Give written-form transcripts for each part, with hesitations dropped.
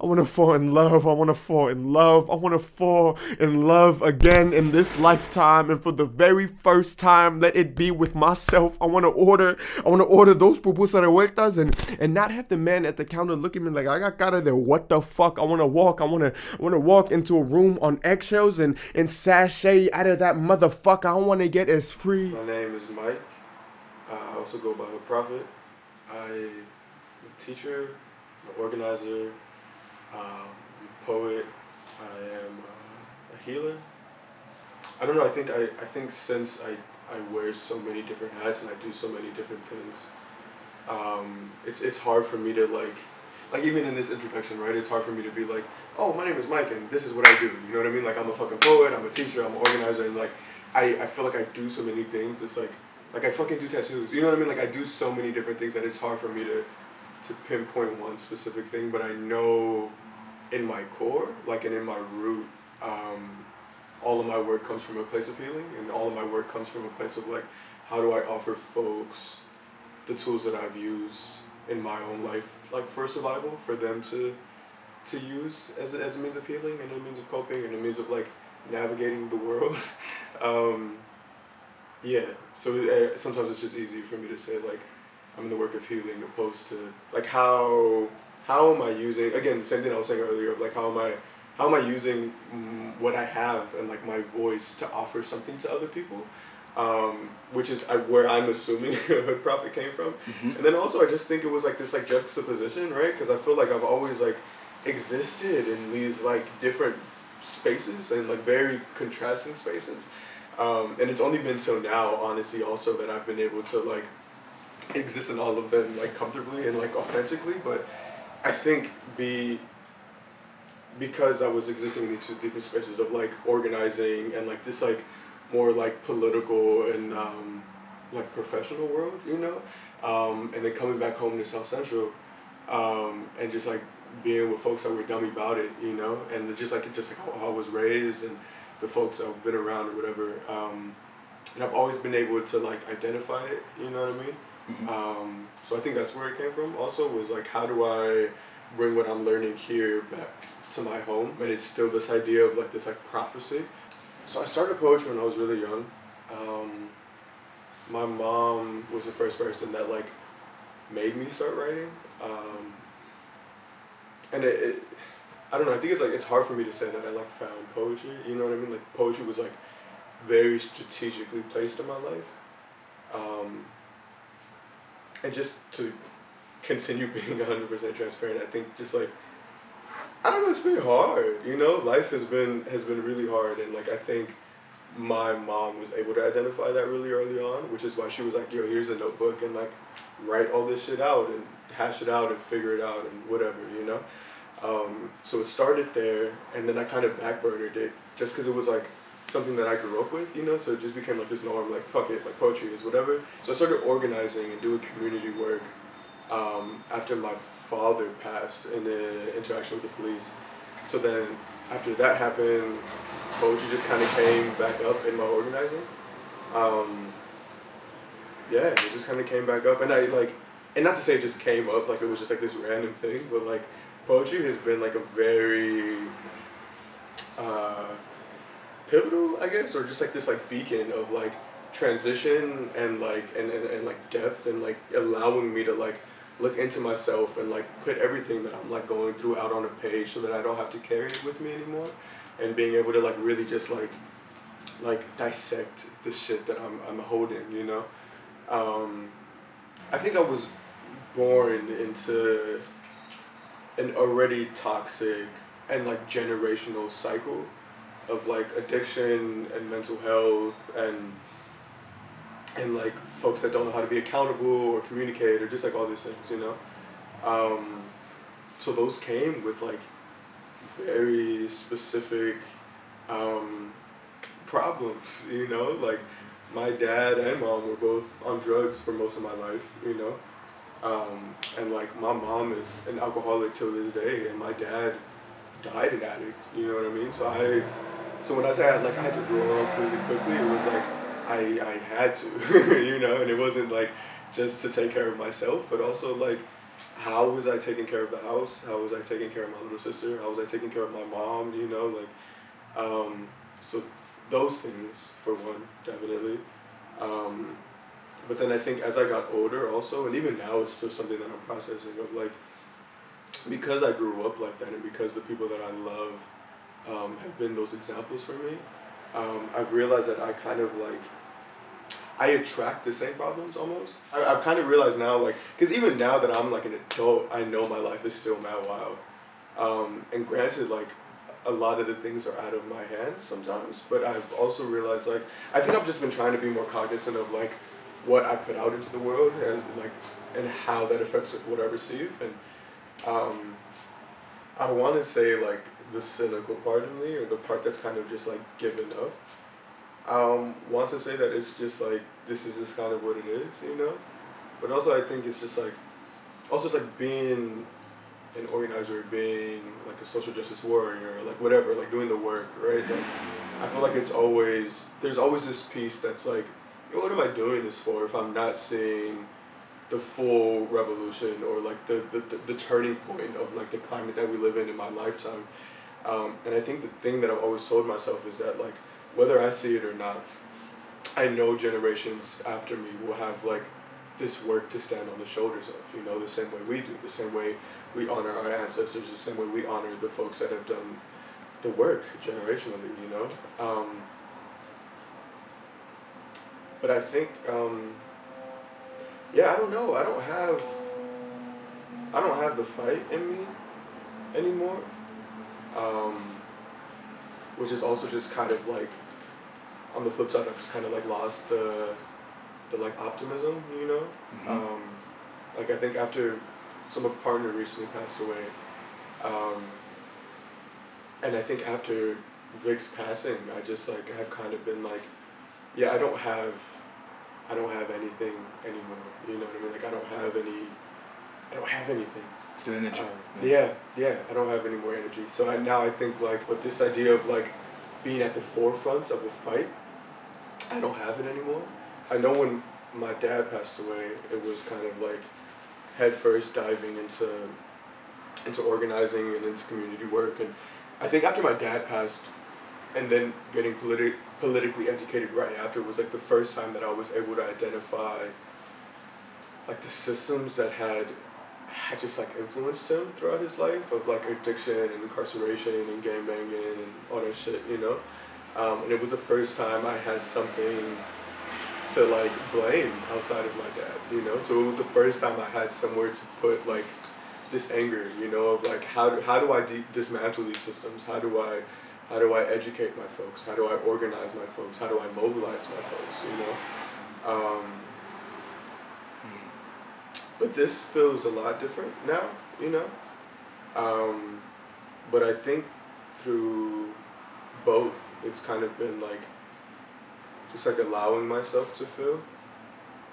I want to fall in love. I want to fall in love. I want to fall in love again in this lifetime. And for the very first time, let it be with myself. I want to order those pupusas revueltas and not have the man at the counter look at me like I got out of there. What the fuck? I want to walk. I want to walk into a room on eggshells and sashay out of that motherfucker. I want to get as free. My name is Mike. I also go by a prophet. I'm a teacher, an organizer, a poet. I am a healer. I don't know. I think since I wear so many different hats and I do so many different things, it's hard for me to like even in this introduction, right? It's hard for me to be like, oh, my name is Mike and this is what I do. You know what I mean? Like I'm a fucking poet. I'm a teacher. I'm an organizer, and like I feel like I do so many things. It's like I fucking do tattoos. You know what I mean? Like I do so many different things that it's hard for me to pinpoint one specific thing. But I know in my core, like and in my root, all of my work comes from a place of healing, and all of my work comes from a place of like, how do I offer folks the tools that I've used in my own life, like for survival, for them to use as a means of healing and a means of coping and a means of like navigating the world. Yeah, so sometimes it's just easy for me to say like I'm in the work of healing opposed to like how am I using, again, the same thing I was saying earlier of like how am I using what I have and like my voice to offer something to other people, which is where I'm assuming Hood Prophet came from. And then also I just think it was like this like juxtaposition, right? Because I feel like I've always like existed in these like different spaces and like very contrasting spaces. And it's only been till now, honestly, also that I've been able to like exist in all of them like comfortably and like authentically. But I think because I was existing in these two different spaces of like organizing and like this like more like political and like professional world, you know, and then coming back home to South Central, and just like being with folks that were dummy about it, you know, and just like how I was raised and the folks I've been around or whatever, and I've always been able to like identify it, you know what I mean? So I think that's where it came from. Also was like, how do I bring what I'm learning here back to my home? And it's still this idea of like this like prophecy. So I started poetry when I was really young. My mom was the first person that like made me start writing. And I don't know, I think it's hard for me to say that I like found poetry, you know what I mean? Like poetry was like very strategically placed in my life. And just to continue being 100% transparent, I think just like, I don't know, it's been hard, you know? Life has been really hard, and like I think my mom was able to identify that really early on, which is why she was like, yo, here's a notebook and like write all this shit out and hash it out and figure it out and whatever, you know? So it started there, and then I kind of backburnered it just because it was like something that I grew up with, you know? So it just became like this norm, like fuck it, like poetry is whatever. So I started organizing and doing community work after my father passed in an interaction with the police. So then after that happened, poetry just kind of came back up in my organizing. Yeah, it just kind of came back up, and I like, and not to say it just came up like it was just like this random thing, but like poetry has been like a very pivotal, I guess, or just like this like beacon of like transition and like and like depth and like allowing me to like look into myself and like put everything that I'm like going through out on a page so that I don't have to carry it with me anymore, and being able to like really just like dissect the shit that I'm holding, you know. I think I was born into an already toxic and like generational cycle of like addiction and mental health and like folks that don't know how to be accountable or communicate or just like all these things, you know. So those came with like very specific problems, you know. Like my dad and mom were both on drugs for most of my life, you know. And like my mom is an alcoholic till this day, and my dad died an addict, you know what I mean? So when I say I had to grow up really quickly, it was like I had to, you know, and it wasn't like just to take care of myself, but also like how was I taking care of the house? How was I taking care of my little sister? How was I taking care of my mom? You know, like, so those things for one, definitely. Um, but then I think as I got older, also, and even now, it's still something that I'm processing of like, because I grew up like that, and because the people that I love have been those examples for me. I've realized that I kind of like I attract the same problems almost. I've kind of realized now, like, because even now that I'm like an adult, I know my life is still mad wild. And granted, like, a lot of the things are out of my hands sometimes, but I've also realized, like, I think I've just been trying to be more cognizant of, like, what I put out into the world and, like, and how that affects what I receive. And um, I want to say, like, the cynical part of me, or the part that's kind of just, like, given up. Want to say that it's just like this is just kind of what it is, you know. But also, I think it's just like also like being an organizer, being like a social justice warrior, like whatever, like doing the work, right? Like I feel like it's always there's always this piece that's like, what am I doing this for if I'm not seeing the full revolution or like the turning point of like the climate that we live in my lifetime. And I think the thing that I've always told myself is that like whether I see it or not, I know generations after me will have like this work to stand on the shoulders of, you know, the same way we do, the same way we honor our ancestors, the same way we honor the folks that have done the work generationally, you know. But I think, yeah, I don't know. I don't have the fight in me anymore, um, which is also just kind of like on the flip side, I've just kind of like lost the like optimism, you know. Mm-hmm. Like I think after, so my partner recently passed away, um, and I think after Vic's passing, I just like have kind of been like, yeah, I don't have anything anymore. You know what I mean? Like I don't have anything. The energy. Yeah, I don't have any more energy. So now I think like with this idea of like being at the forefronts of the fight, I don't have it anymore. I know when my dad passed away, it was kind of like head first diving into organizing and into community work. And I think after my dad passed, and then getting politically educated right after was like the first time that I was able to identify like the systems that had just like influenced him throughout his life of like addiction and incarceration and gang banging and all that shit, you know. And it was the first time I had something to like blame outside of my dad, you know. So it was the first time I had somewhere to put like this anger, you know, of like how do I dismantle these systems? How do I educate my folks? How do I organize my folks? How do I mobilize my folks? You know. But this feels a lot different now, you know. But I think through both, it's kind of been like just like allowing myself to feel.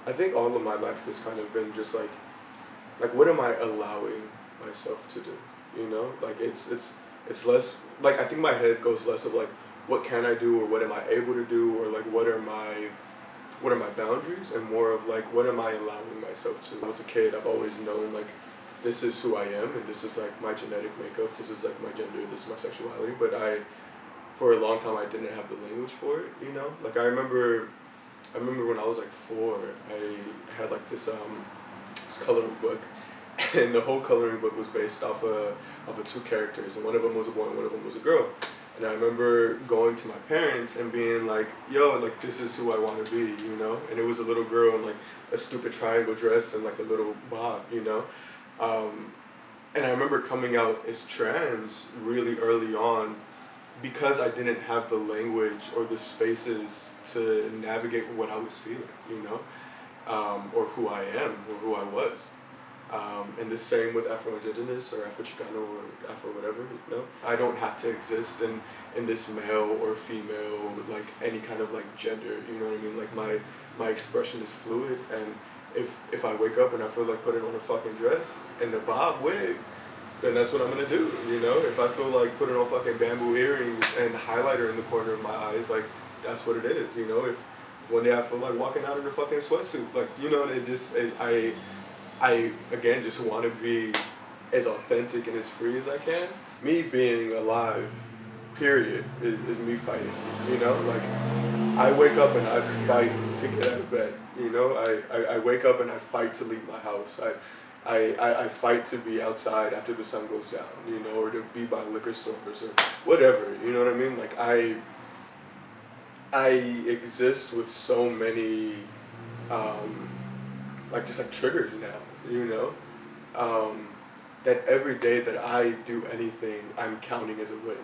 I think all of my life has kind of been just like what am I allowing myself to do? You know, like it's less like I think my head goes less of like what can I do or what am I able to do or like what are my boundaries and more of like what am I allowing myself to. As a kid, I've always known like this is who I am and this is like my genetic makeup, this is like my gender, this is my sexuality, but for a long time I didn't have the language for it, you know? Like I remember when I was like 4, I had like this coloring book, and the whole coloring book was based off of 2 characters, and one of them was a boy and one of them was a girl. And I remember going to my parents and being like, yo, like this is who I want to be, you know? And it was a little girl in like a stupid triangle dress and like a little bob, you know? And I remember coming out as trans really early on because I didn't have the language or the spaces to navigate what I was feeling, you know, or who I am or who I was. And the same with Afro-Indigenous or Afro-Chicano or Afro whatever, you know. I don't have to exist in this male or female, like any kind of like gender, you know what I mean? Like my expression is fluid, and if I wake up and I feel like putting on a fucking dress and the bob wig, then that's what I'm gonna do, you know? If I feel like putting on fucking bamboo earrings and highlighter in the corner of my eyes, like, that's what it is, you know? If one day I feel like walking out in a fucking sweatsuit, like, you know, I again just want to be as authentic and as free as I can. Me being alive, period, is me fighting. You know, like I wake up and I fight to get out of bed. You know, I wake up and I fight to leave my house. I fight to be outside after the sun goes down, you know, or to be by liquor stores or whatever, you know what I mean? Like I exist with so many, um, like just like triggers now, you know, um, that every day that I do anything, I'm counting as a win.